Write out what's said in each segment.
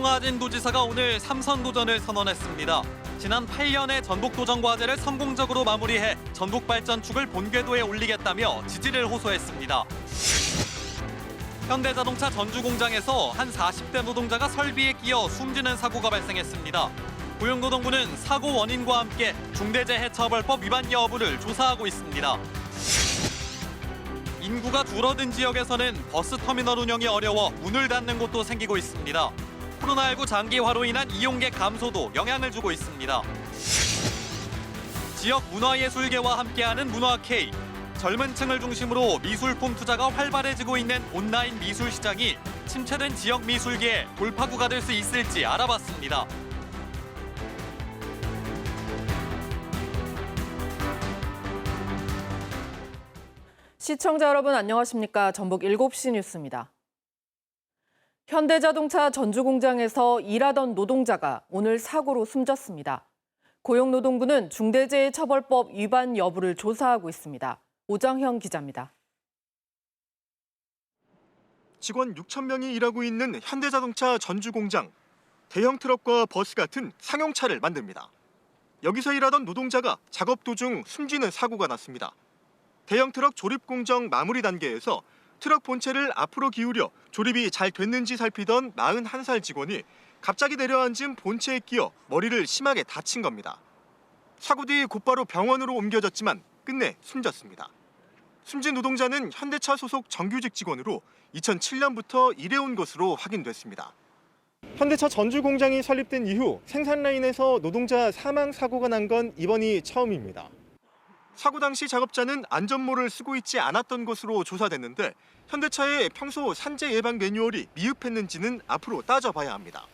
송하진 도지사가 오늘 3선 도전을 선언했습니다. 지난 8년의 전북도전 과제를 성공적으로 마무리해 전북발전축을 본궤도에 올리겠다며 지지를 호소했습니다. 현대자동차 전주공장에서 한 40대 노동자가 설비에 끼어 숨지는 사고가 발생했습니다. 고용노동부는 사고 원인과 함께 중대재해처벌법 위반 여부를 조사하고 있습니다. 인구가 줄어든 지역에서는 버스터미널 운영이 어려워 문을 닫는 곳도 생기고 있습니다. 코로나19 장기화로 인한 이용객 감소도 영향을 주고 있습니다. 지역 문화예술계와 함께하는 문화K. 젊은 층을 중심으로 미술품 투자가 활발해지고 있는 온라인 미술 시장이 침체된 지역 미술계의 돌파구가 될 수 있을지 알아봤습니다. 시청자 여러분 안녕하십니까? 전북 7시 뉴스입니다. 현대자동차 전주공장에서 일하던 노동자가 오늘 사고로 숨졌습니다. 고용노동부는 중대재해처벌법 위반 여부를 조사하고 있습니다. 오정형 기자입니다. 직원 6천 명이 일하고 있는 현대자동차 전주공장. 대형 트럭과 버스 같은 상용차를 만듭니다. 여기서 일하던 노동자가 작업 도중 숨지는 사고가 났습니다. 대형 트럭 조립 공정 마무리 단계에서 트럭 본체를 앞으로 기울여 조립이 잘 됐는지 살피던 41살 직원이 갑자기 내려앉은 본체에 끼어 머리를 심하게 다친 겁니다. 사고 뒤 곧바로 병원으로 옮겨졌지만 끝내 숨졌습니다. 숨진 노동자는 현대차 소속 정규직 직원으로 2007년부터 일해온 것으로 확인됐습니다. 현대차 전주 공장이 설립된 이후 생산 라인에서 노동자 사망 사고가 난 건 이번이 처음입니다. 사고 당시 작업자는 안전모를 쓰고 있지 않았던 것으로 조사됐는데 현대차의 평소 산재 예방 매뉴얼이 미흡했는지는 앞으로 따져봐야 합니다.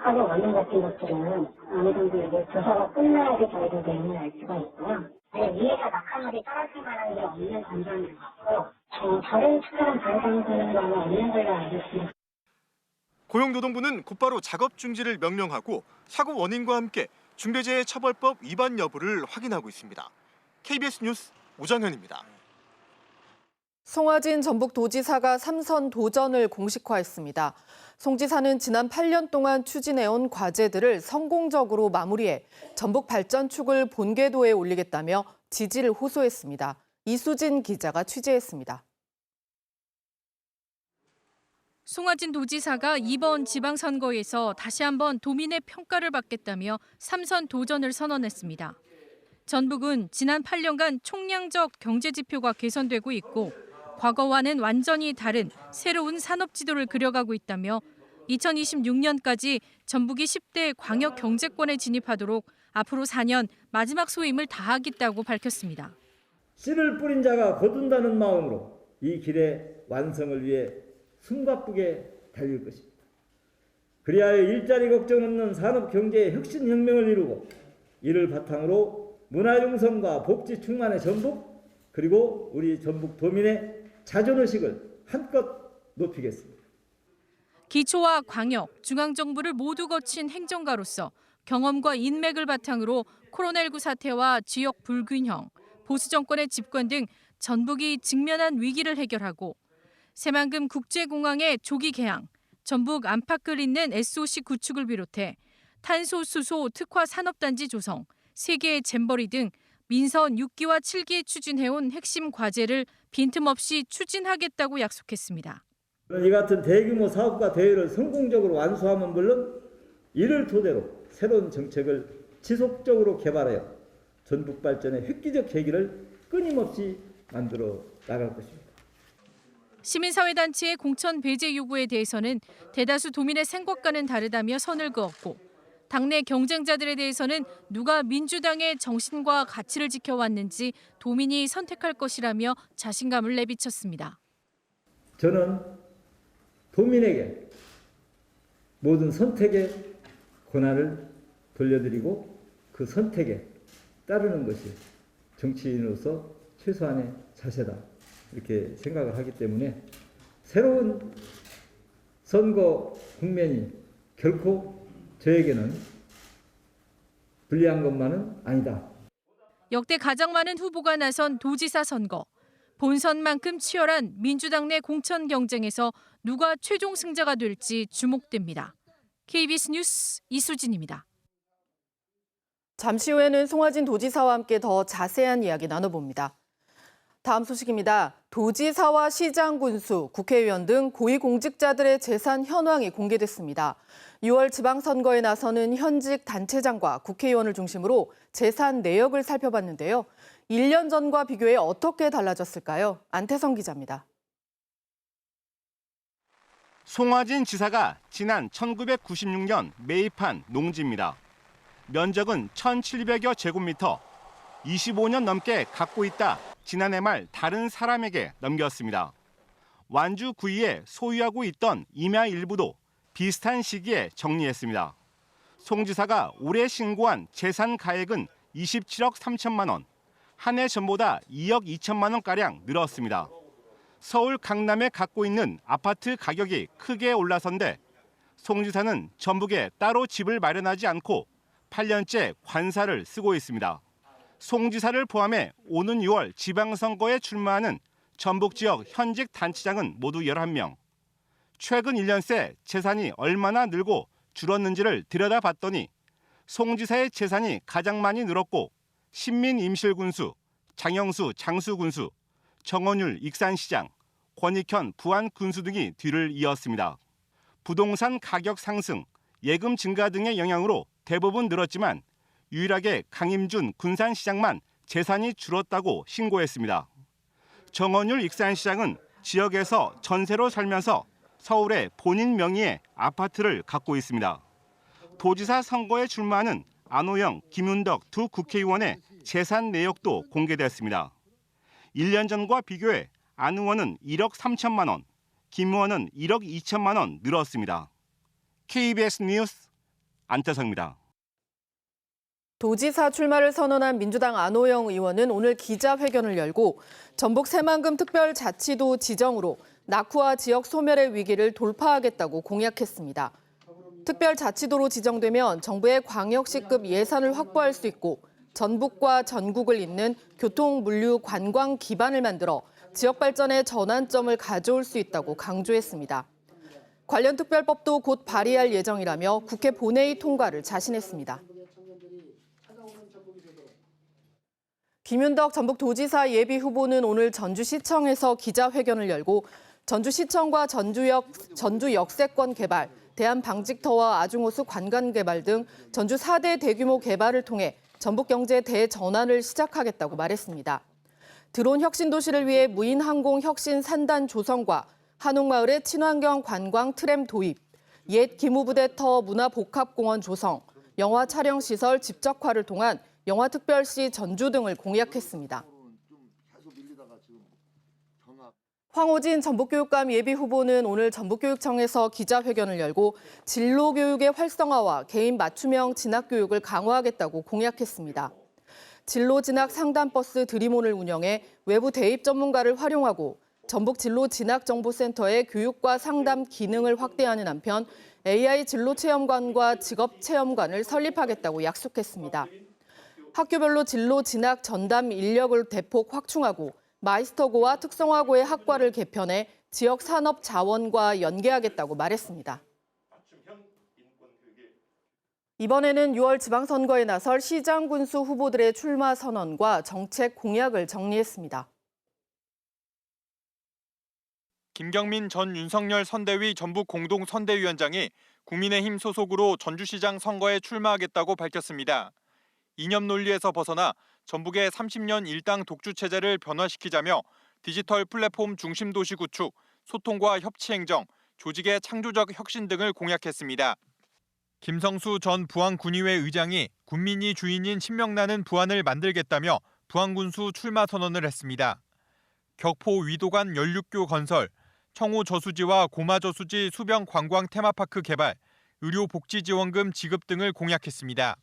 사고 원인 같은 것들은 어느 정도 이제 조사가 끝나야지 저희도 내용을 알 수가 있고요. 위에서 낙하물이 떨어질 만한 게 없는 건조한 것 같고 다른 특별한 발생들은 아마 없는 걸로 알고 있습니다. 고용노동부는 곧바로 작업 중지를 명령하고 사고 원인과 함께 중대재해처벌법 위반 여부를 확인하고 있습니다. KBS 뉴스 오정현입니다. 송하진 전북도지사가 3선 도전을 공식화했습니다. 송 지사는 지난 8년 동안 추진해온 과제들을 성공적으로 마무리해 전북발전축을 본궤도에 올리겠다며 지지를 호소했습니다. 이수진 기자가 취재했습니다. 송하진 도지사가 이번 지방선거에서 다시 한번 도민의 평가를 받겠다며 3선 도전을 선언했습니다. 전북은 지난 8년간 총량적 경제지표가 개선되고 있고 과거와는 완전히 다른 새로운 산업지도를 그려가고 있다며 2026년까지 전북이 10대 광역 경제권에 진입하도록 앞으로 4년 마지막 소임을 다하겠다고 밝혔습니다. 씨를 뿌린 자가 거둔다는 마음으로 이 길의 완성을 위해 숨가쁘게 달릴 것입니다. 그리하여 일자리 걱정 없는 산업경제의 혁신혁명을 이루고 이를 바탕으로 문화융성과 복지 충만의 전북 그리고 우리 전북 도민의 자존의식을 한껏 높이겠습니다. 기초와 광역, 중앙정부를 모두 거친 행정가로서 경험과 인맥을 바탕으로 코로나19 사태와 지역 불균형, 보수 정권의 집권 등 전북이 직면한 위기를 해결하고 새만금 국제공항의 조기 개항, 전북 안팎을 잇는 SOC 구축을 비롯해 탄소 수소 특화 산업단지 조성, 세계의 잼버리 등 민선 6기와 7기에 추진해온 핵심 과제를 빈틈없이 추진하겠다고 약속했습니다. 이 같은 대규모 사업과 대회를 성공적으로 완수하면 물론 이를 토대로 새로운 정책을 지속적으로 개발하여 전북 발전의 획기적 계기를 끊임없이 만들어 나갈 것입니다. 시민사회단체의 공천 배제 요구에 대해서는 대다수 도민의 생각과는 다르다며 선을 그었고 당내 경쟁자들에 대해서는 누가 민주당의 정신과 가치를 지켜왔는지 도민이 선택할 것이라며 자신감을 내비쳤습니다. 저는 도민에게 모든 선택의 권한을 돌려드리고 그 선택에 따르는 것이 정치인으로서 최소한의 자세다 이렇게 생각을 하기 때문에 새로운 선거 국면이 결코 저에게는 불리한 것만은 아니다. 역대 가장 많은 후보가 나선 도지사 선거. 본선만큼 치열한 민주당 내 공천 경쟁에서 누가 최종 승자가 될지 주목됩니다. KBS 뉴스 이수진입니다. 잠시 후에는 송하진 도지사와 함께 더 자세한 이야기 나눠봅니다. 다음 소식입니다. 도지사와 시장 군수, 국회의원 등 고위공직자들의 재산 현황이 공개됐습니다. 6월 지방선거에 나서는 현직 단체장과 국회의원을 중심으로 재산 내역을 살펴봤는데요. 1년 전과 비교해 어떻게 달라졌을까요? 안태성 기자입니다. 송하진 지사가 지난 1996년 매입한 농지입니다. 면적은 1,700여 제곱미터, 25년 넘게 갖고 있다 지난해 말 다른 사람에게 넘겼습니다. 완주 구의에 소유하고 있던 임야 일부도 비슷한 시기에 정리했습니다. 송 지사가 올해 신고한 재산 가액은 27억 3천만 원, 한 해 전보다 2억 2천만 원가량 늘었습니다. 서울 강남에 갖고 있는 아파트 가격이 크게 올라선데 송 지사는 전북에 따로 집을 마련하지 않고 8년째 관사를 쓰고 있습니다. 송 지사를 포함해 오는 6월 지방선거에 출마하는 전북 지역 현직 단체장은 모두 11명. 최근 1년 새 재산이 얼마나 늘고 줄었는지를 들여다봤더니 송 지사의 재산이 가장 많이 늘었고 신민 임실군수, 장영수 장수군수, 정원율 익산시장, 권익현 부안군수 등이 뒤를 이었습니다. 부동산 가격 상승, 예금 증가 등의 영향으로 대부분 늘었지만 유일하게 강임준 군산시장만 재산이 줄었다고 신고했습니다. 정원율 익산시장은 지역에서 전세로 살면서 서울에 본인 명의의 아파트를 갖고 있습니다. 도지사 선거에 출마하는 안호영, 김윤덕 두 국회의원의 재산 내역도 공개됐습니다. 1년 전과 비교해 안 의원은 1억 3천만 원, 김 의원은 1억 2천만 원 늘었습니다. KBS 뉴스 안태성입니다. 도지사 출마를 선언한 민주당 안호영 의원은 오늘 기자회견을 열고 전북 새만금 특별자치도 지정으로 낙후와 지역 소멸의 위기를 돌파하겠다고 공약했습니다. 특별자치도로 지정되면 정부의 광역시급 예산을 확보할 수 있고 전북과 전국을 잇는 교통, 물류, 관광 기반을 만들어 지역 발전의 전환점을 가져올 수 있다고 강조했습니다. 관련 특별법도 곧 발의할 예정이라며 국회 본회의 통과를 자신했습니다. 김윤덕 전북도지사 예비후보는 오늘 전주시청에서 기자회견을 열고 전주시청과 전주 역세권 개발, 대한방직터와 아중호수 관광 개발 등 전주 4대 대규모 개발을 통해 전북 경제 대전환을 시작하겠다고 말했습니다. 드론 혁신 도시를 위해 무인 항공 혁신 산단 조성과 한옥마을의 친환경 관광 트램 도입, 옛 기무부대터 문화복합공원 조성, 영화 촬영 시설 집적화를 통한 영화특별시 전주 등을 공약했습니다. 황호진 전북교육감 예비후보는 오늘 전북교육청에서 기자회견을 열고 진로교육의 활성화와 개인 맞춤형 진학교육을 강화하겠다고 공약했습니다. 진로진학 상담버스 드림온을 운영해 외부 대입 전문가를 활용하고 전북 진로진학정보센터의 교육과 상담 기능을 확대하는 한편 AI 진로체험관과 직업체험관을 설립하겠다고 약속했습니다. 학교별로 진로 진학 전담 인력을 대폭 확충하고 마이스터고와 특성화고의 학과를 개편해 지역 산업 자원과 연계하겠다고 말했습니다. 이번에는 6월 지방선거에 나설 시장 군수 후보들의 출마 선언과 정책 공약을 정리했습니다. 김경민 전 윤석열 선대위 전북 공동선대위원장이 국민의힘 소속으로 전주시장 선거에 출마하겠다고 밝혔습니다. 이념 논리에서 벗어나 전북의 30년 일당 독주 체제를 변화시키자며 디지털 플랫폼 중심 도시 구축, 소통과 협치 행정, 조직의 창조적 혁신 등을 공약했습니다. 김성수 전 부안군의회 의장이 군민이 주인인 신명나는 부안을 만들겠다며 부안군수 출마 선언을 했습니다. 격포 위도관 연륙교 건설, 청호 저수지와 고마 저수지 수변 관광 테마파크 개발, 의료 복지 지원금 지급 등을 공약했습니다.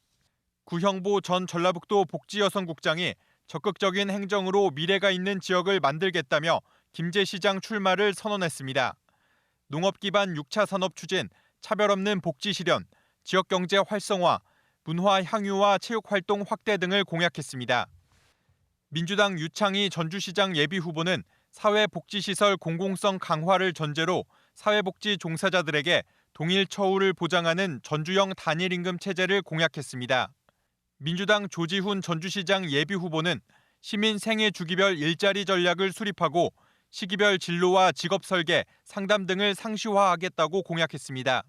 구형보 전 전라북도 복지여성국장이 적극적인 행정으로 미래가 있는 지역을 만들겠다며 김제시장 출마를 선언했습니다. 농업 기반 6차 산업 추진, 차별 없는 복지 실현, 지역 경제 활성화, 문화 향유와 체육 활동 확대 등을 공약했습니다. 민주당 유창희 전주시장 예비후보는 사회복지시설 공공성 강화를 전제로 사회복지 종사자들에게 동일 처우를 보장하는 전주형 단일 임금 체제를 공약했습니다. 민주당 조지훈 전주시장 예비후보는 시민 생애 주기별 일자리 전략을 수립하고 시기별 진로와 직업 설계, 상담 등을 상시화하겠다고 공약했습니다.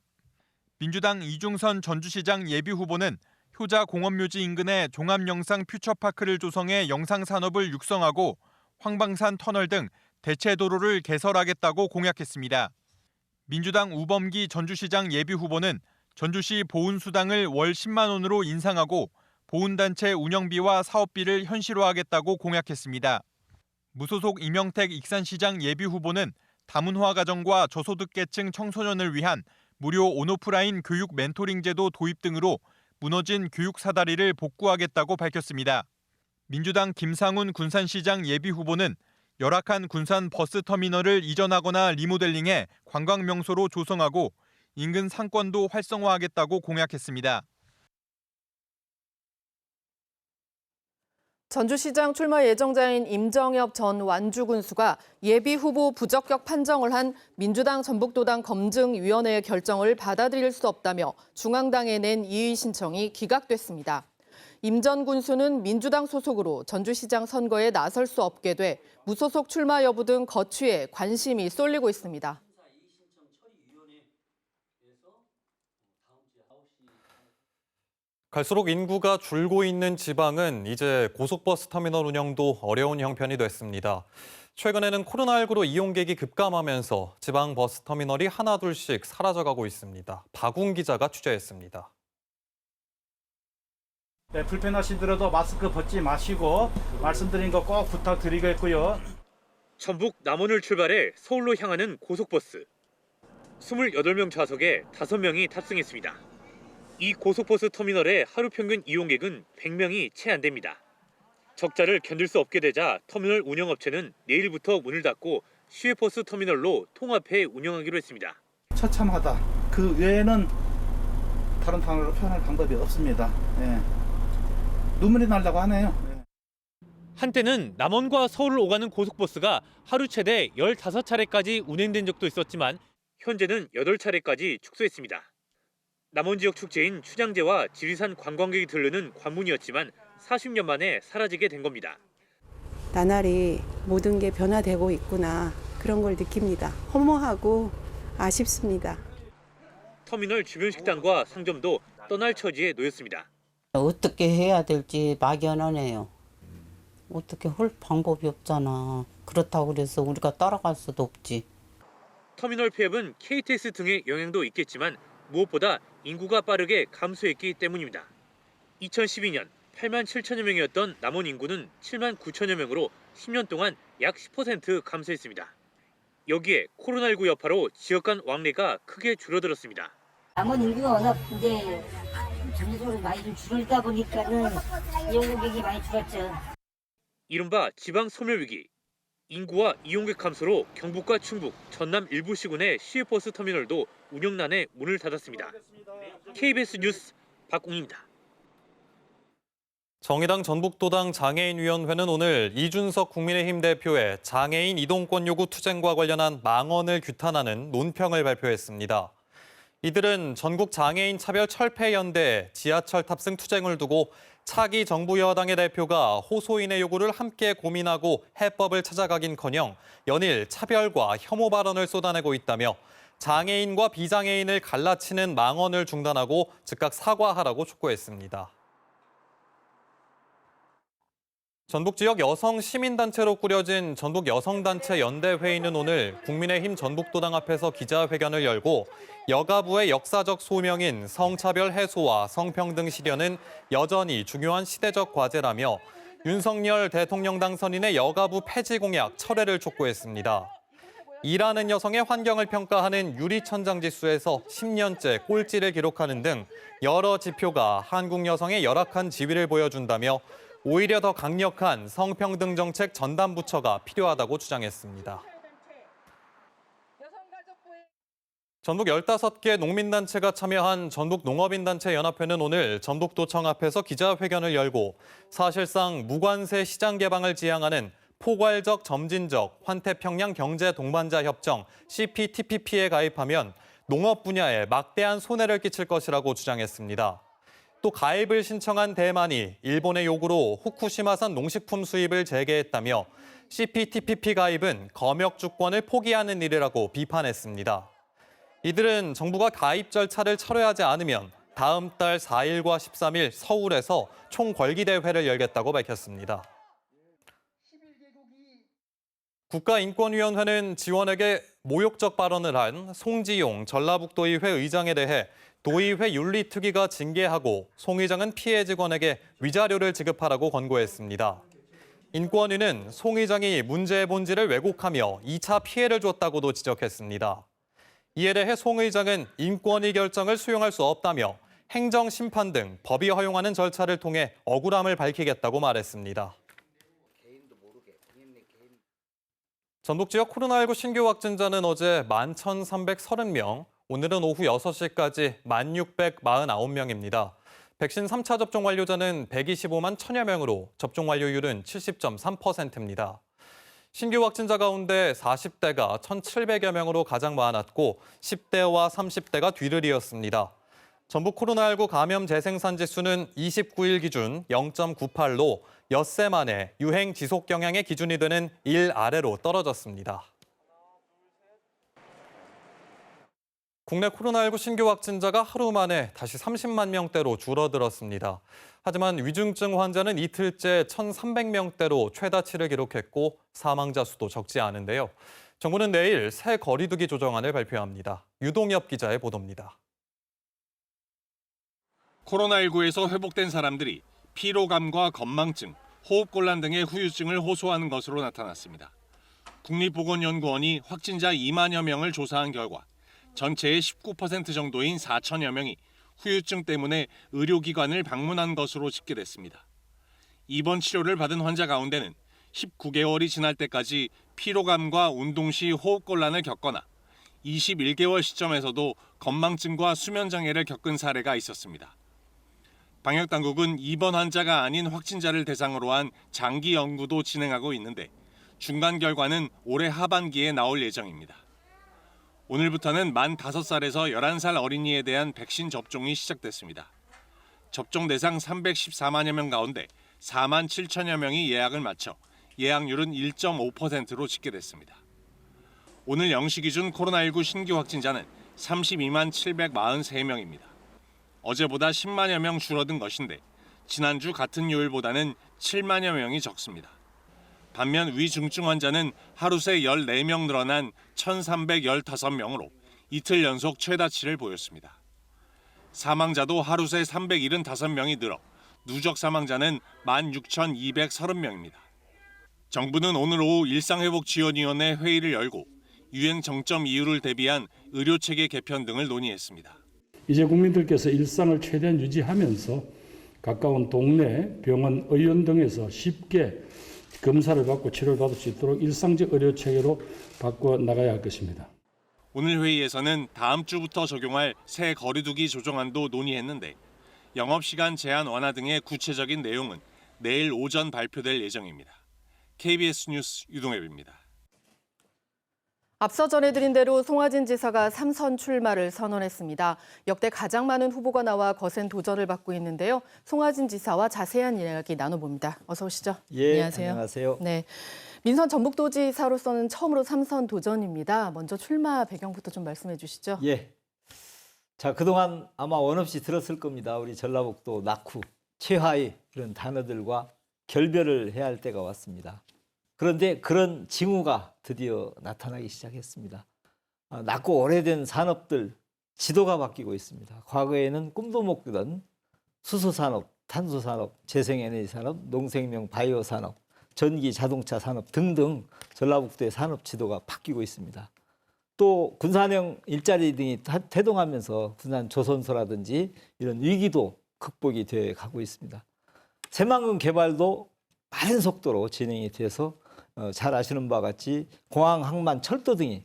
민주당 이중선 전주시장 예비후보는 효자 공원묘지 인근에 종합영상 퓨처파크를 조성해 영상산업을 육성하고 황방산 터널 등 대체도로를 개설하겠다고 공약했습니다. 민주당 우범기 전주시장 예비후보는 전주시 보훈수당을 월 10만 원으로 인상하고 보훈단체 운영비와 사업비를 현실화하겠다고 공약했습니다. 무소속 이명택 익산시장 예비후보는 다문화 가정과 저소득계층 청소년을 위한 무료 온오프라인 교육 멘토링 제도 도입 등으로 무너진 교육 사다리를 복구하겠다고 밝혔습니다. 민주당 김상훈 군산시장 예비후보는 열악한 군산 버스터미널을 이전하거나 리모델링해 관광명소로 조성하고 인근 상권도 활성화하겠다고 공약했습니다. 전주시장 출마 예정자인 임정엽 전 완주군수가 예비후보 부적격 판정을 한 민주당 전북도당 검증위원회의 결정을 받아들일 수 없다며 중앙당에 낸 이의 신청이 기각됐습니다. 임 전 군수는 민주당 소속으로 전주시장 선거에 나설 수 없게 돼 무소속 출마 여부 등 거취에 관심이 쏠리고 있습니다. 갈수록 인구가 줄고 있는 지방은 이제 고속버스 터미널 운영도 어려운 형편이 됐습니다. 최근에는 코로나19로 이용객이 급감하면서 지방 버스 터미널이 하나둘씩 사라져가고 있습니다. 박웅 기자가 취재했습니다. 네, 불편하시더라도 마스크 벗지 마시고 말씀드린 거 꼭 부탁드리겠고요. 전북 남원을 출발해 서울로 향하는 고속버스. 28명 좌석에 5명이 탑승했습니다. 이 고속버스 터미널의 하루 평균 이용객은 100명이 채 안 됩니다. 적자를 견딜 수 없게 되자 터미널 운영업체는 내일부터 문을 닫고 시외버스 터미널로 통합해 운영하기로 했습니다. 처참하다. 그 외에는 다른 단어로 표현할 방법이 없습니다. 네. 눈물이 나려고 하네요. 네. 한때는 남원과 서울을 오가는 고속버스가 하루 최대 15차례까지 운행된 적도 있었지만 현재는 8차례까지 축소했습니다. 남원 지역 축제인 추장제와 지리산 관광객이 들르는 관문이었지만 40년 만에 사라지게 된 겁니다. 나날이 모든 게 변화되고 있구나, 그런 걸 느낍니다. 허무하고 아쉽습니다. 터미널 주변 식당과 상점도 떠날 처지에 놓였습니다. 어떻게 해야 될지 막연하네요. 어떻게 할 방법이 없잖아. 그렇다고 그래서 우리가 따라갈 수도 없지. 터미널 폐업은 KTX 등의 영향도 있겠지만 무엇보다 인구가 빠르게 감소했기 때문입니다. 2012년 8만 7천여 명이었던 남원 인구는 7만 9천여 명으로 10년 동안 약 10% 감소했습니다. 여기에 코로나19 여파로 지역 간 왕래가 크게 줄어들었습니다. 남원 인구가 워낙 이제 전체적으로 많이 좀 줄어들다 보니까는 이용객이 많이 줄었죠. 이른바 지방 소멸위기. 인구와 이용객 감소로 경북과 충북, 전남 일부 시군의 시외버스 터미널도 운영난에 문을 닫았습니다. KBS 뉴스 박웅입니다. 정의당 전북도당 장애인위원회는 오늘 이준석 국민의힘 대표의 장애인 이동권 요구 투쟁과 관련한 망언을 규탄하는 논평을 발표했습니다. 이들은 전국 장애인 차별 철폐연대 지하철 탑승 투쟁을 두고 차기 정부 여당의 대표가 호소인의 요구를 함께 고민하고 해법을 찾아가긴커녕 연일 차별과 혐오 발언을 쏟아내고 있다며 장애인과 비장애인을 갈라치는 망언을 중단하고 즉각 사과하라고 촉구했습니다. 전북 지역 여성 시민단체로 꾸려진 전북 여성단체 연대회의는 오늘 국민의힘 전북도당 앞에서 기자회견을 열고 여가부의 역사적 소명인 성차별 해소와 성평등 실현은 여전히 중요한 시대적 과제라며 윤석열 대통령 당선인의 여가부 폐지 공약 철회를 촉구했습니다. 일하는 여성의 환경을 평가하는 유리천장지수에서 10년째 꼴찌를 기록하는 등 여러 지표가 한국 여성의 열악한 지위를 보여준다며 오히려 더 강력한 성평등 정책 전담 부처가 필요하다고 주장했습니다. 전북 15개 농민단체가 참여한 전북농업인단체연합회는 오늘 전북도청 앞에서 기자회견을 열고 사실상 무관세 시장 개방을 지향하는 포괄적 점진적 환태평양 경제 동반자 협정 CPTPP에 가입하면 농업 분야에 막대한 손해를 끼칠 것이라고 주장했습니다. 또 가입을 신청한 대만이 일본의 요구로 후쿠시마산 농식품 수입을 재개했다며 CPTPP 가입은 검역 주권을 포기하는 일이라고 비판했습니다. 이들은 정부가 가입 절차를 철회하지 않으면 다음 달 4일과 13일 서울에서 총궐기대회를 열겠다고 밝혔습니다. 국가인권위원회는 지원에게 모욕적 발언을 한 송지용 전라북도의회 의장에 대해 도의회 윤리특위가 징계하고 송 의장은 피해 직원에게 위자료를 지급하라고 권고했습니다. 인권위는 송 의장이 문제의 본질을 왜곡하며 2차 피해를 줬다고도 지적했습니다. 이에 대해 송 의장은 인권위 결정을 수용할 수 없다며 행정심판 등 법이 허용하는 절차를 통해 억울함을 밝히겠다고 말했습니다. 전북 지역 코로나19 신규 확진자는 어제 11,330명, 오늘은 오후 6시까지 1,649명입니다. 백신 3차 접종 완료자는 125만 1,000여 명으로 접종 완료율은 70.3%입니다. 신규 확진자 가운데 40대가 1,700여 명으로 가장 많았고 10대와 30대가 뒤를 이었습니다. 전북 코로나19 감염 재생산 지수는 29일 기준 0.98로 엿새 만에 유행 지속 경향의 기준이 되는 1 아래로 떨어졌습니다. 국내 코로나19 신규 확진자가 하루 만에 다시 30만 명대로 줄어들었습니다. 하지만 위중증 환자는 이틀째 1,300명대로 최다치를 기록했고 사망자 수도 적지 않은데요. 정부는 내일 새 거리두기 조정안을 발표합니다. 유동엽 기자의 보도입니다. 코로나19에서 회복된 사람들이 피로감과 건망증, 호흡곤란 등의 후유증을 호소하는 것으로 나타났습니다. 국립보건연구원이 확진자 2만여 명을 조사한 결과 전체의 19% 정도인 4천여 명이 후유증 때문에 의료기관을 방문한 것으로 집계됐습니다. 입원 치료를 받은 환자 가운데는 19개월이 지날 때까지 피로감과 운동 시 호흡곤란을 겪거나 21개월 시점에서도 건망증과 수면장애를 겪은 사례가 있었습니다. 방역당국은 입원 환자가 아닌 확진자를 대상으로 한 장기 연구도 진행하고 있는데 중간 결과는 올해 하반기에 나올 예정입니다. 오늘부터는 만 5살에서 11살 어린이에 대한 백신 접종이 시작됐습니다. 접종 대상 314만여 명 가운데 4만 7천여 명이 예약을 마쳐 예약률은 1.5%로 집계됐습니다. 오늘 0시 기준 코로나19 신규 확진자는 32만 743명입니다. 어제보다 10만여 명 줄어든 것인데 지난주 같은 요일보다는 7만여 명이 적습니다. 반면 위중증 환자는 하루 새 14명 늘어난 1,315명으로 이틀 연속 최다치를 보였습니다. 사망자도 하루 새 375명이 늘어 누적 사망자는 16,230명입니다. 정부는 오늘 오후 일상회복지원위원회 회의를 열고 유행 정점 이후를 대비한 의료체계 개편 등을 논의했습니다. 이제 국민들께서 일상을 최대한 유지하면서 가까운 동네, 병원, 의원 등에서 쉽게 검사를 받고 치료를 받을 수 있도록 일상적 의료체계로 바꿔 나가야 할 것입니다. 오늘 회의에서는 다음 주부터 적용할 새 거리두기 조정안도 논의했는데 영업시간 제한 완화 등의 구체적인 내용은 내일 오전 발표될 예정입니다. KBS 뉴스 유동엽입니다. 앞서 전해드린 대로 송하진 지사가 3선 출마를 선언했습니다. 역대 가장 많은 후보가 나와 거센 도전을 받고 있는데요. 송하진 지사와 자세한 이야기 나눠봅니다. 어서 오시죠. 예, 안녕하세요. 안녕하세요. 네, 민선 전북도지사로서는 처음으로 3선 도전입니다. 먼저 출마 배경부터 좀 말씀해 주시죠. 예. 자, 그동안 아마 원 없이 들었을 겁니다. 우리 전라북도 낙후, 최하위 이런 단어들과 결별을 해야 할 때가 왔습니다. 그런데 그런 징후가 드디어 나타나기 시작했습니다. 낮고 오래된 산업들 지도가 바뀌고 있습니다. 과거에는 꿈도 못 꾸던 수소산업, 탄소산업, 재생에너지 산업, 농생명 바이오 산업, 전기 자동차 산업 등등 전라북도의 산업 지도가 바뀌고 있습니다. 또 군산형 일자리 등이 태동하면서 군산 조선소라든지 이런 위기도 극복이 되어 가고 있습니다. 새만금 개발도 빠른 속도로 진행이 돼서 잘 아시는 바와 같이 공항, 항만, 철도 등이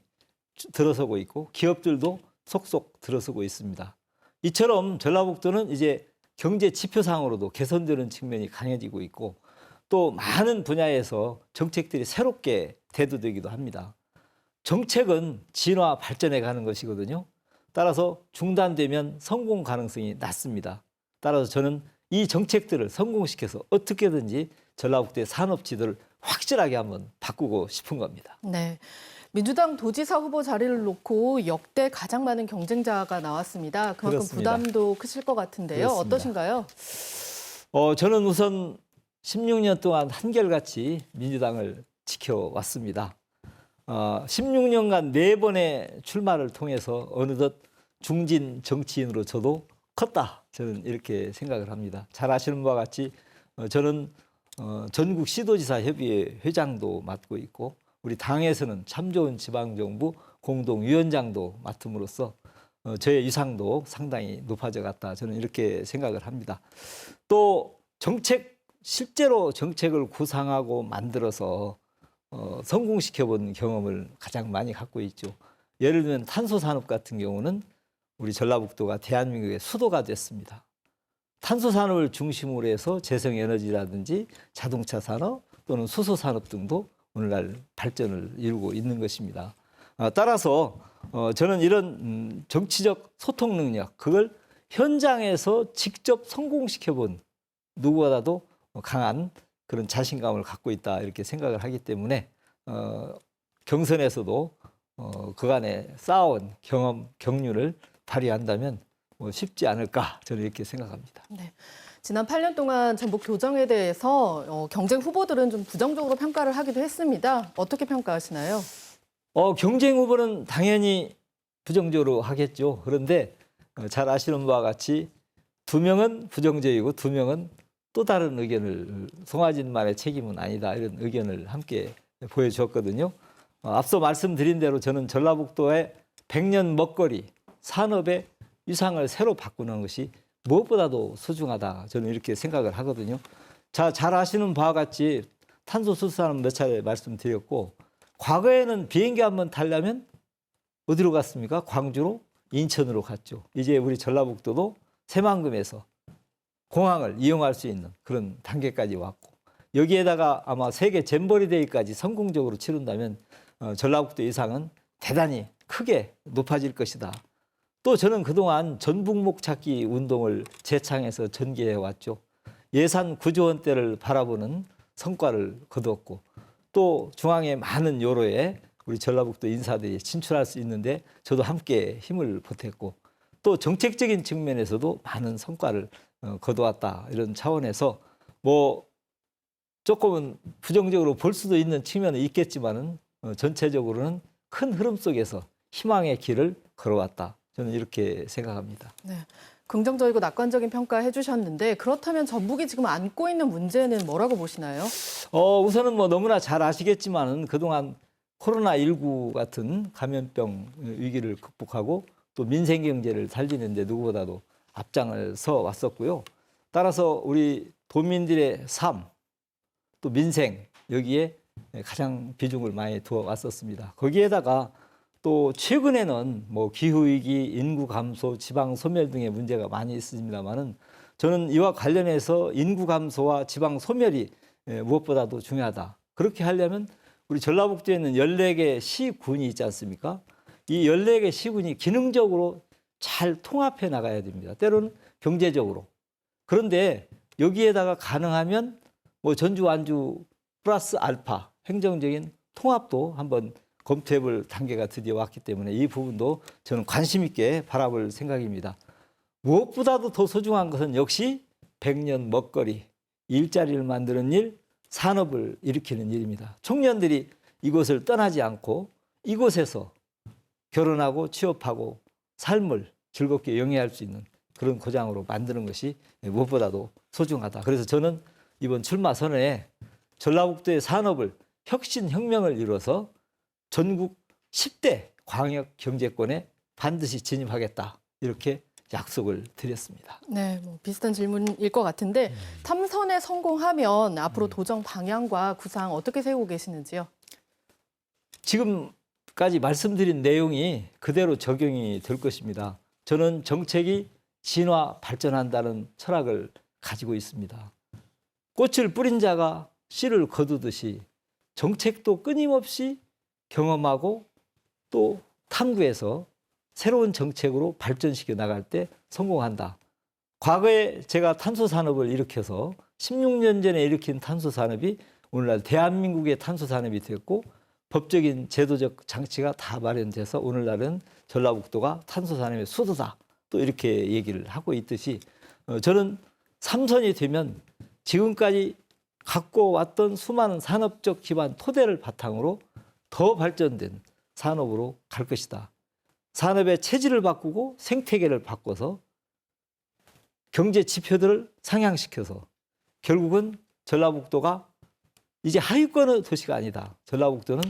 들어서고 있고 기업들도 속속 들어서고 있습니다. 이처럼 전라북도는 이제 경제 지표상으로도 개선되는 측면이 강해지고 있고 또 많은 분야에서 정책들이 새롭게 대두되기도 합니다. 정책은 진화 발전해 가는 것이거든요. 따라서 중단되면 성공 가능성이 낮습니다. 따라서 저는 이 정책들을 성공시켜서 어떻게든지 전라북도의 산업 지도를 확실하게 한번 바꾸고 싶은 겁니다. 네. 민주당 도지사 후보 자리를 놓고 역대 가장 많은 경쟁자가 나왔습니다. 그만큼 그렇습니다. 부담도 크실 것 같은데요. 그렇습니다. 어떠신가요? 저는 우선 16년 동안 한결같이 민주당을 지켜왔습니다. 16년간 4번의 출마를 통해서 어느덧 중진 정치인으로 저도 컸다. 저는 이렇게 생각을 합니다. 잘 아시는 바와 같이 저는 전국 시도지사 협의회 회장도 맡고 있고 우리 당에서는 참 좋은 지방정부 공동위원장도 맡음으로써 저의 위상도 상당히 높아져 갔다. 저는 이렇게 생각을 합니다. 또 실제로 정책을 구상하고 만들어서 성공시켜본 경험을 가장 많이 갖고 있죠. 예를 들면 탄소산업 같은 경우는 우리 전라북도가 대한민국의 수도가 됐습니다. 탄소산업을 중심으로 해서 재생에너지라든지 자동차 산업 또는 수소산업 등도 오늘날 발전을 이루고 있는 것입니다. 따라서 저는 이런 정치적 소통 능력, 그걸 현장에서 직접 성공시켜본 누구보다도 강한 그런 자신감을 갖고 있다 이렇게 생각을 하기 때문에 경선에서도 그간에 쌓아온 경험, 경륜을 발휘한다면 쉽지 않을까 저는 이렇게 생각합니다. 네. 지난 8년 동안 전북 교정에 대해서 경쟁 후보들은 좀 부정적으로 평가를 하기도 했습니다. 어떻게 평가하시나요? 경쟁 후보는 당연히 부정적으로 하겠죠. 그런데 잘 아시는 바와 같이 2명은 부정적이고 2명은 또 다른 의견을 송하진만의 책임은 아니다 이런 의견을 함께 보여주었거든요. 앞서 말씀드린 대로 저는 전라북도의 100년 먹거리 산업의 위상을 새로 바꾸는 것이 무엇보다도 소중하다 저는 이렇게 생각을 하거든요. 잘 아시는 바와 같이 탄소수산업 몇 차례 말씀드렸고 과거에는 비행기 한번 타려면 어디로 갔습니까? 광주로 인천으로 갔죠. 이제 우리 전라북도도 새만금에서 공항을 이용할 수 있는 그런 단계까지 왔고 여기에다가 아마 세계 잼버리 데이까지 성공적으로 치른다면 전라북도 이상은 대단히 크게 높아질 것이다. 또 저는 그동안 전북목 찾기 운동을 재창해서 전개해 왔죠. 예산 9조 원대를 바라보는 성과를 거두었고 또 중앙의 많은 요로에 우리 전라북도 인사들이 진출할 수 있는데 저도 함께 힘을 보탰고 또 정책적인 측면에서도 많은 성과를 거두었다. 이런 차원에서 조금은 부정적으로 볼 수도 있는 측면은 있겠지만은 전체적으로는 큰 흐름 속에서 희망의 길을 걸어왔다. 저는 이렇게 생각합니다. 네. 긍정적이고 낙관적인 평가해 주셨는데 그렇다면 전북이 지금 안고 있는 문제는 뭐라고 보시나요? 우선은 너무나 잘 아시겠지만은 그동안 코로나19 같은 감염병 위기를 극복하고 또 민생 경제를 살리는 데 누구보다도 앞장을 서 왔었고요. 따라서 우리 도민들의 삶, 또 민생 여기에 가장 비중을 많이 두어 왔었습니다. 거기에다가 또 최근에는 기후위기, 인구 감소, 지방 소멸 등의 문제가 많이 있습니다만은 저는 이와 관련해서 인구 감소와 지방 소멸이 무엇보다도 중요하다. 그렇게 하려면 우리 전라북도에 있는 14개 시군이 있지 않습니까? 이 14개 시군이 기능적으로 잘 통합해 나가야 됩니다. 때로는 경제적으로. 그런데 여기에다가 가능하면 전주, 완주 플러스 알파 행정적인 통합도 한번 검토해 볼 단계가 드디어 왔기 때문에 이 부분도 저는 관심 있게 바라볼 생각입니다. 무엇보다도 더 소중한 것은 역시 100년 먹거리, 일자리를 만드는 일, 산업을 일으키는 일입니다. 청년들이 이곳을 떠나지 않고 이곳에서 결혼하고 취업하고 삶을 즐겁게 영위할 수 있는 그런 고장으로 만드는 것이 무엇보다도 소중하다. 그래서 저는 이번 출마 선언에 전라북도의 산업을 혁신혁명을 이뤄서 전국 10대 광역 경제권에 반드시 진입하겠다. 이렇게 약속을 드렸습니다. 네, 비슷한 질문일 것 같은데 탐선에 성공하면 앞으로 도정 방향과 구상 어떻게 세우고 계시는지요? 지금까지 말씀드린 내용이 그대로 적용이 될 것입니다. 저는 정책이 진화 발전한다는 철학을 가지고 있습니다. 꽃을 뿌린 자가 씨를 거두듯이 정책도 끊임없이 경험하고 또 탐구해서 새로운 정책으로 발전시켜 나갈 때 성공한다. 과거에 제가 탄소 산업을 일으켜서 16년 전에 일으킨 탄소 산업이 오늘날 대한민국의 탄소 산업이 됐고 법적인 제도적 장치가 다 마련돼서 오늘날은 전라북도가 탄소 산업의 수도다. 또 이렇게 얘기를 하고 있듯이 저는 3선이 되면 지금까지 갖고 왔던 수많은 산업적 기반 토대를 바탕으로 더 발전된 산업으로 갈 것이다. 산업의 체질을 바꾸고 생태계를 바꿔서 경제 지표들을 상향시켜서 결국은 전라북도가 이제 하위권 도시가 아니다. 전라북도는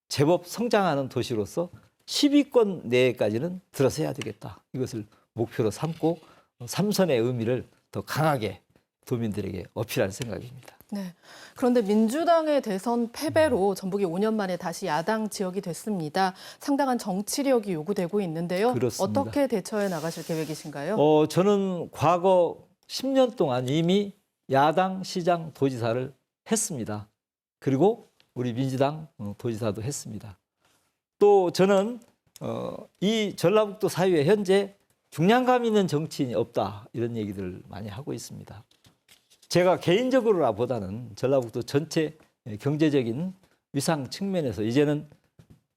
제법 성장하는 도시로서 10위권 내에까지는 들어서야 되겠다. 이것을 목표로 삼고 3선의 의미를 더 강하게 도민들에게 어필할 생각입니다. 네. 그런데 민주당의 대선 패배로 전북이 5년 만에 다시 야당 지역이 됐습니다. 상당한 정치력이 요구되고 있는데요. 그렇습니다. 어떻게 대처해 나가실 계획이신가요? 저는 과거 10년 동안 이미 야당, 시장, 도지사를 했습니다. 그리고 우리 민주당 도지사도 했습니다. 또 저는 이 전라북도 사회에 현재 중량감 있는 정치인이 없다 이런 얘기들을 많이 하고 있습니다. 제가 개인적으로보다는 전라북도 전체 경제적인 위상 측면에서 이제는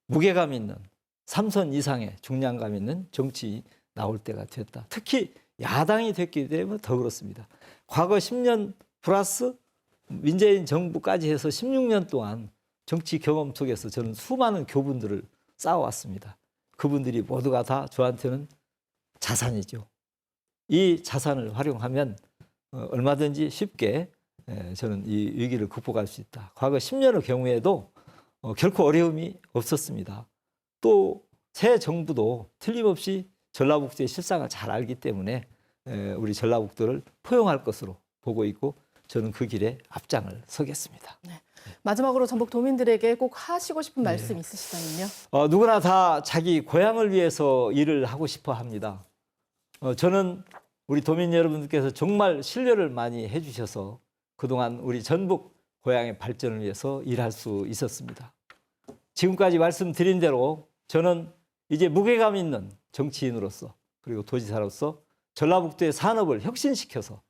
무게감 있는 3선 이상의 중량감 있는 정치 나올 때가 됐다. 특히 야당이 됐기 때문에 더 그렇습니다. 과거 10년 플러스 문재인 정부까지 해서 16년 동안 정치 경험 속에서 저는 수많은 교분들을 쌓아왔습니다. 그분들이 모두가 다 저한테는 자산이죠. 이 자산을 활용하면 얼마든지 쉽게 저는 이 위기를 극복할 수 있다. 과거 10년의 경우에도 결코 어려움이 없었습니다. 또 새 정부도 틀림없이 전라북도의 실상을 잘 알기 때문에 우리 전라북도를 포용할 것으로 보고 있고 저는 그 길에 앞장을 서겠습니다. 네. 마지막으로 전북 도민들에게 꼭 하시고 싶은 말씀 있으시다면요? 누구나 다 자기 고향을 위해서 일을 하고 싶어 합니다. 저는 우리 도민 여러분들께서 정말 신뢰를 많이 해주셔서 그동안 우리 전북 고향의 발전을 위해서 일할 수 있었습니다. 지금까지 말씀드린 대로 저는 이제 무게감 있는 정치인으로서 그리고 도지사로서 전라북도의 산업을 혁신시켜서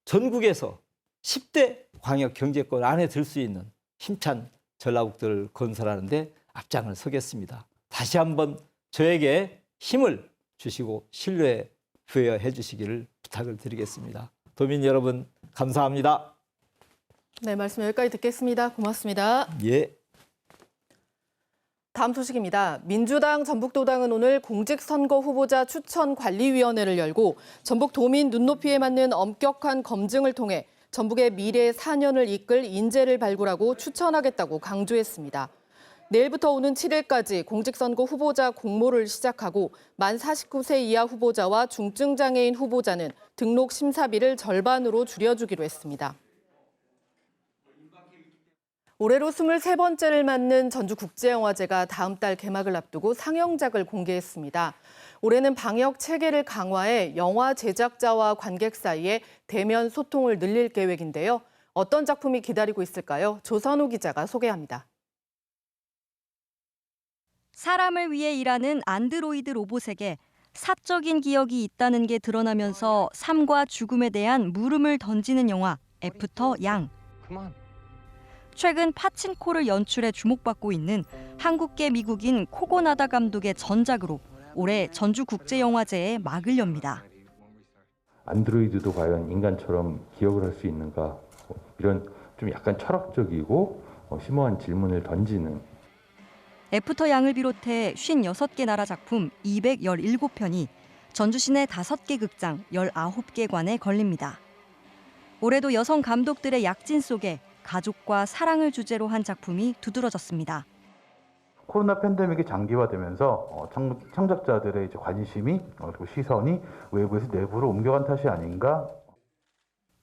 전국에서 10대 광역 경제권 안에 들 수 있는 힘찬 전라북도를 건설하는 데 앞장을 서겠습니다. 다시 한번 저에게 힘을 주시고 신뢰 부여해 주시기를 부탁을 드리겠습니다. 도민 여러분 감사합니다. 네, 말씀 여기까지 듣겠습니다. 고맙습니다. 예. 다음 소식입니다. 민주당 전북도당은 오늘 공직선거 후보자 추천관리위원회를 열고 전북 도민 눈높이에 맞는 엄격한 검증을 통해 전북의 미래 4년을 이끌 인재를 발굴하고 추천하겠다고 강조했습니다. 내일부터 오는 7일까지 공직선거 후보자 공모를 시작하고 만 49세 이하 후보자와 중증장애인 후보자는 등록 심사비를 절반으로 줄여주기로 했습니다. 올해로 23번째를 맞는 전주국제영화제가 다음 달 개막을 앞두고 상영작을 공개했습니다. 올해는 방역 체계를 강화해 영화 제작자와 관객 사이에 대면 소통을 늘릴 계획인데요. 어떤 작품이 기다리고 있을까요? 조선우 기자가 소개합니다. 사람을 위해 일하는 안드로이드 로봇에게 사적인 기억이 있다는 게 드러나면서 삶과 죽음에 대한 물음을 던지는 영화 애프터 양. 최근 파친코를 연출해 주목받고 있는 한국계 미국인 코고나다 감독의 전작으로 올해 전주국제영화제에 막을 엽니다. 안드로이드도 과연 인간처럼 기억을 할 수 있는가, 이런 좀 약간 철학적이고 심오한 질문을 던지는. 애프터 양을 비롯해 56개 나라 작품 217편이 전주 시내 5개 극장 19개 관에 걸립니다. 올해도 여성 감독들의 약진 속에 가족과 사랑을 주제로 한 작품이 두드러졌습니다. 코로나 팬데믹이 장기화되면서 창작자들의 이제 관심이 그리고 시선이 외부에서 내부로 옮겨간 탓이 아닌가.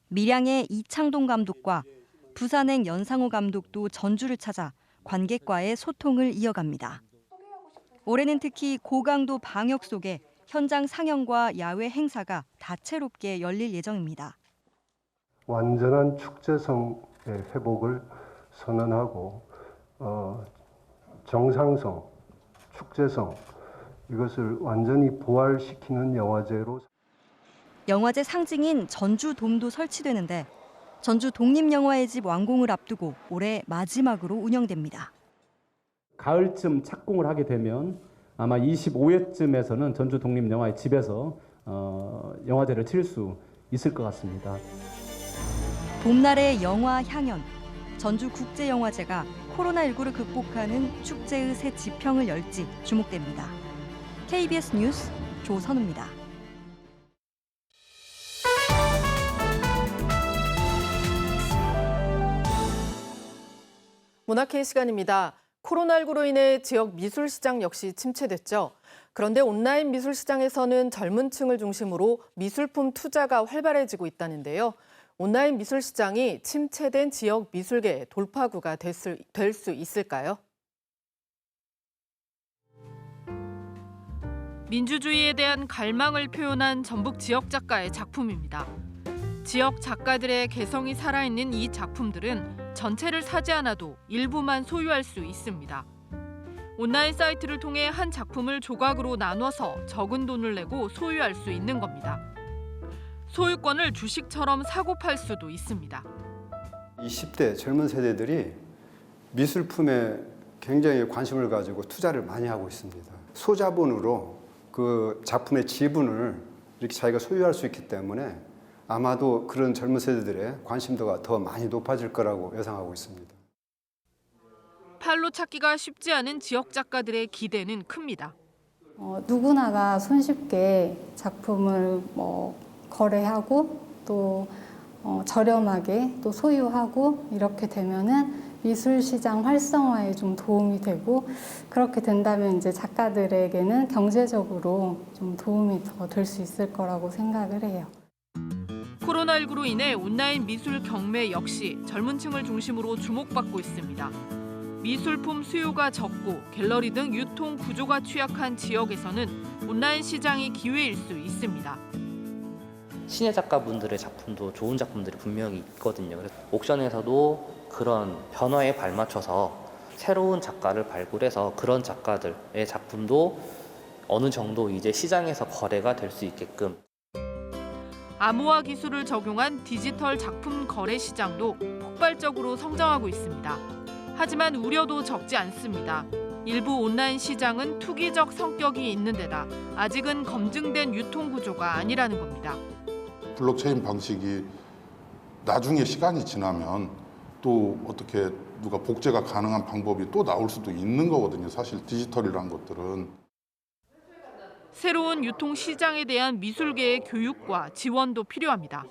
밀양의 이창동 감독과 부산행 연상호 감독도 전주를 찾아 관객과의 소통을 이어갑니다. 올해는 특히 고강도 방역 속에 현장 상영과 야외 행사가 다채롭게 열릴 예정입니다. 완전한 축제성의 회복을 선언하고 정상성, 축제성 이것을 완전히 부활시키는 영화제로 영화제 상징인 전주돔도 설치되는데 전주 독립영화의 집 완공을 앞두고 올해 마지막으로 운영됩니다. 가을쯤 착공을 하게 되면 아마 25회쯤에서는 전주 독립영화의 집에서 영화제를 치를 수 있을 것 같습니다. 봄날의 영화 향연, 전주국제영화제가 코로나19를 극복하는 축제의 새 지평을 열지 주목됩니다. KBS 뉴스 조선우입니다. 문화K 시간입니다. 코로나19로 인해 지역 미술시장 역시 침체됐죠. 그런데 온라인 미술시장에서는 젊은 층을 중심으로 미술품 투자가 활발해지고 있다는데요. 온라인 미술시장이 침체된 지역 미술계의 돌파구가 될 수 있을까요? 민주주의에 대한 갈망을 표현한 전북 지역 작가의 작품입니다. 지역 작가들의 개성이 살아있는 이 작품들은 전체를 사지 않아도 일부만 소유할 수 있습니다. 온라인 사이트를 통해 한 작품을 조각으로 나눠서 적은 돈을 내고 소유할 수 있는 겁니다. 소유권을 주식처럼 사고 팔 수도 있습니다. 20대 젊은 세대들이 미술품에 굉장히 관심을 가지고 투자를 많이 하고 있습니다. 소자본으로 그 작품의 지분을 이렇게 자기가 소유할 수 있기 때문에 아마도 그런 젊은 세대들의 관심도가 더 많이 높아질 거라고 예상하고 있습니다. 팔로 찾기가 쉽지 않은 지역 작가들의 기대는 큽니다. 누구나가 손쉽게 작품을 거래하고 또 저렴하게 또 소유하고 이렇게 되면은 미술 시장 활성화에 좀 도움이 되고 그렇게 된다면 이제 작가들에게는 경제적으로 좀 도움이 더 될 수 있을 거라고 생각을 해요. 코로나19로 인해 온라인 미술 경매 역시 젊은 층을 중심으로 주목받고 있습니다. 미술품 수요가 적고 갤러리 등 유통 구조가 취약한 지역에서는 온라인 시장이 기회일 수 있습니다. 신예 작가분들의 작품도 좋은 작품들이 분명히 있거든요. 그래서 옥션에서도 그런 변화에 발맞춰서 새로운 작가를 발굴해서 그런 작가들의 작품도 어느 정도 이제 시장에서 거래가 될 수 있게끔. 암호화 기술을 적용한 디지털 작품 거래 시장도 폭발적으로 성장하고 있습니다. 하지만 우려도 적지 않습니다. 일부 온라인 시장은 투기적 성격이 있는 데다 아직은 검증된 유통 구조가 아니라는 겁니다. 블록체인 방식이 나중에 시간이 지나면 또 어떻게 누가 복제가 가능한 방법이 또 나올 수도 있는 거거든요. 사실 디지털이라는 것들은. 새로운 유통 시장에 대한 미술계의 교육과 지원도 필요합니다.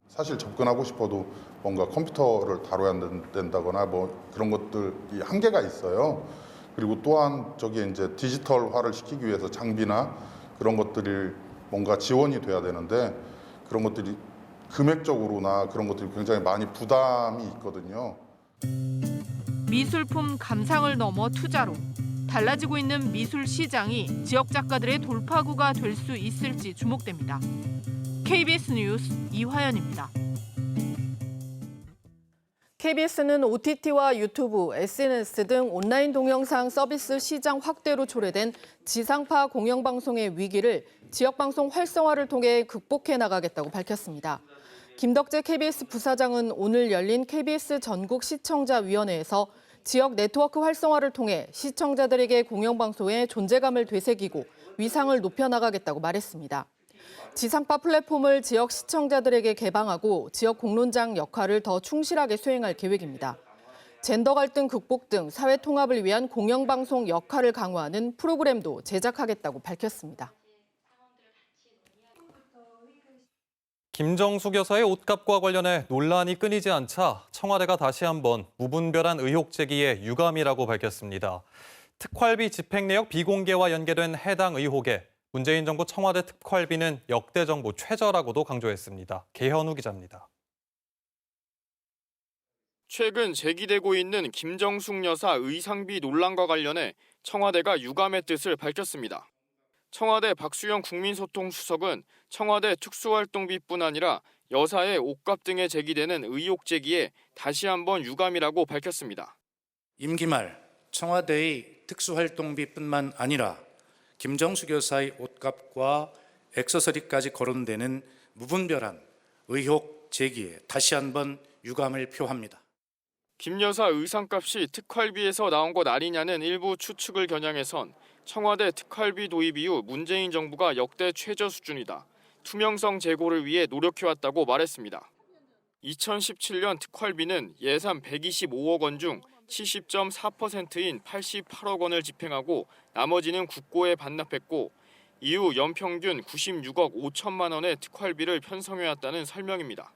사실 접근하고 싶어도 뭔가 컴퓨터를 다뤄야 된다거나 뭐 그런 것들이 한계가 있어요. 그리고 또한 저기 이제 디지털화를 시키기 위해서 장비나 그런 것들이 뭔가 지원이 돼야 되는데 그런 것들이 금액적으로나 그런 것들이 굉장히 많이 부담이 있거든요. 미술품 감상을 넘어 투자로 달라지고 있는 미술 시장이 지역 작가들의 돌파구가 될 수 있을지 주목됩니다. KBS 뉴스 이화연입니다. KBS는 OTT와 유튜브, SNS 등 온라인 동영상 서비스 시장 확대로 초래된 지상파 공영방송의 위기를 지역방송 활성화를 통해 극복해 나가겠다고 밝혔습니다. 김덕재 KBS 부사장은 오늘 열린 KBS 전국 시청자위원회에서 지역 네트워크 활성화를 통해 시청자들에게 공영방송의 존재감을 되새기고 위상을 높여나가겠다고 말했습니다. 지상파 플랫폼을 지역 시청자들에게 개방하고 지역 공론장 역할을 더 충실하게 수행할 계획입니다. 젠더 갈등 극복 등 사회 통합을 위한 공영방송 역할을 강화하는 프로그램도 제작하겠다고 밝혔습니다. 김정숙 여사의 옷값과 관련해 논란이 끊이지 않자 청와대가 다시 한번 무분별한 의혹 제기에 유감이라고 밝혔습니다. 특활비 집행 내역 비공개와 연계된 해당 의혹에 문재인 정부 청와대 특활비는 역대 정부 최저라고도 강조했습니다. 개현우 기자입니다. 최근 제기되고 있는 김정숙 여사 의상비 논란과 관련해 청와대가 유감의 뜻을 밝혔습니다. 청와대 박수영 국민소통수석은 청와대 특수활동비뿐 아니라 여사의 옷값 등에 제기되는 의혹 제기에 다시 한번 유감이라고 밝혔습니다. 임기 말 청와대의 특수활동비뿐만 아니라 김정수 교사의 옷값과 액세서리까지 거론되는 무분별한 의혹 제기에 다시 한번 유감을 표합니다. 김 여사 의상값이 특활비에서 나온 것 아니냐는 일부 추측을 겨냥해선 청와대 특활비 도입 이후 문재인 정부가 역대 최저 수준이다. 투명성 제고를 위해 노력해왔다고 말했습니다. 2017년 특활비는 예산 125억 원 중 70.4%인 88억 원을 집행하고 나머지는 국고에 반납했고 이후 연평균 96억 5천만 원의 특활비를 편성해왔다는 설명입니다.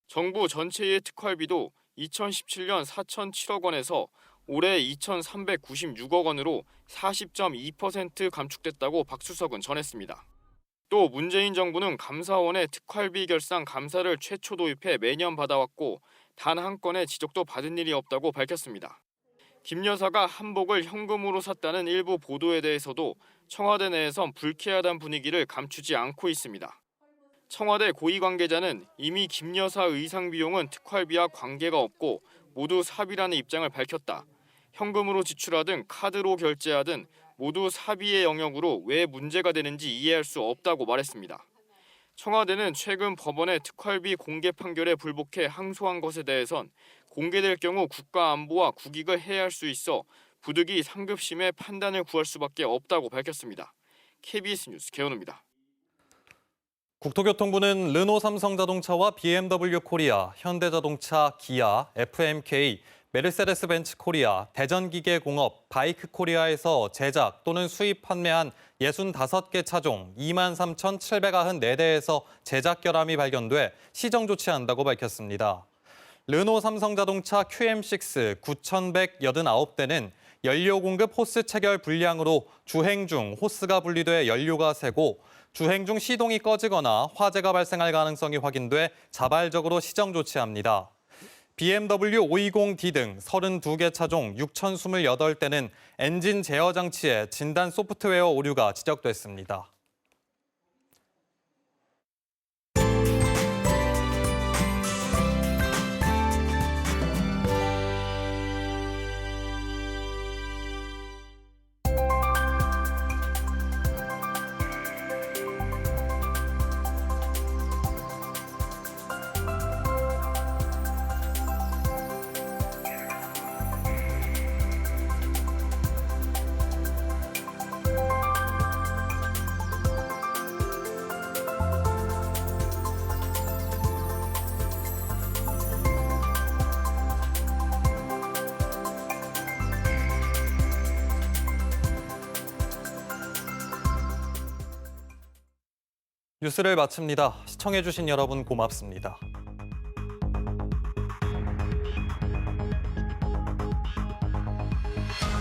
정부 전체의 특활비도 2017년 4,007억 원에서 올해 2,396억 원으로 40.2% 감축됐다고 박수석은 전했습니다. 또 문재인 정부는 감사원의 특활비 결상 감사를 최초 도입해 매년 받아왔고 단 한 건의 지적도 받은 일이 없다고 밝혔습니다. 김 여사가 한복을 현금으로 샀다는 일부 보도에 대해서도 청와대 내에선 불쾌하다는 분위기를 감추지 않고 있습니다. 청와대 고위 관계자는 이미 김 여사 의상 비용은 특활비와 관계가 없고 모두 사비라는 입장을 밝혔다. 현금으로 지출하든 카드로 결제하든 모두 사비의 영역으로 왜 문제가 되는지 이해할 수 없다고 말했습니다. 청와대는 최근 법원의 특활비 공개 판결에 불복해 항소한 것에 대해선 공개될 경우 국가 안보와 국익을 해할 수 있어 부득이 상급심의 판단을 구할 수밖에 없다고 밝혔습니다. KBS 뉴스 개헌우입니다. 국토교통부는 르노 삼성자동차와 BMW 코리아, 현대자동차, 기아, FMK, 메르세데스 벤츠 코리아, 대전기계공업, 바이크 코리아에서 제작 또는 수입 판매한 65개 차종 23,794대에서 제작 결함이 발견돼 시정 조치한다고 밝혔습니다. 르노 삼성자동차 QM6 9,189대는 연료 공급 호스 체결 불량으로 주행 중 호스가 분리돼 연료가 새고 주행 중 시동이 꺼지거나 화재가 발생할 가능성이 확인돼 자발적으로 시정 조치합니다. BMW 520D 등 32개 차종 6,028대는 엔진 제어 장치에 진단 소프트웨어 오류가 지적됐습니다. 뉴스를 마칩니다. 시청해주신 여러분 고맙습니다.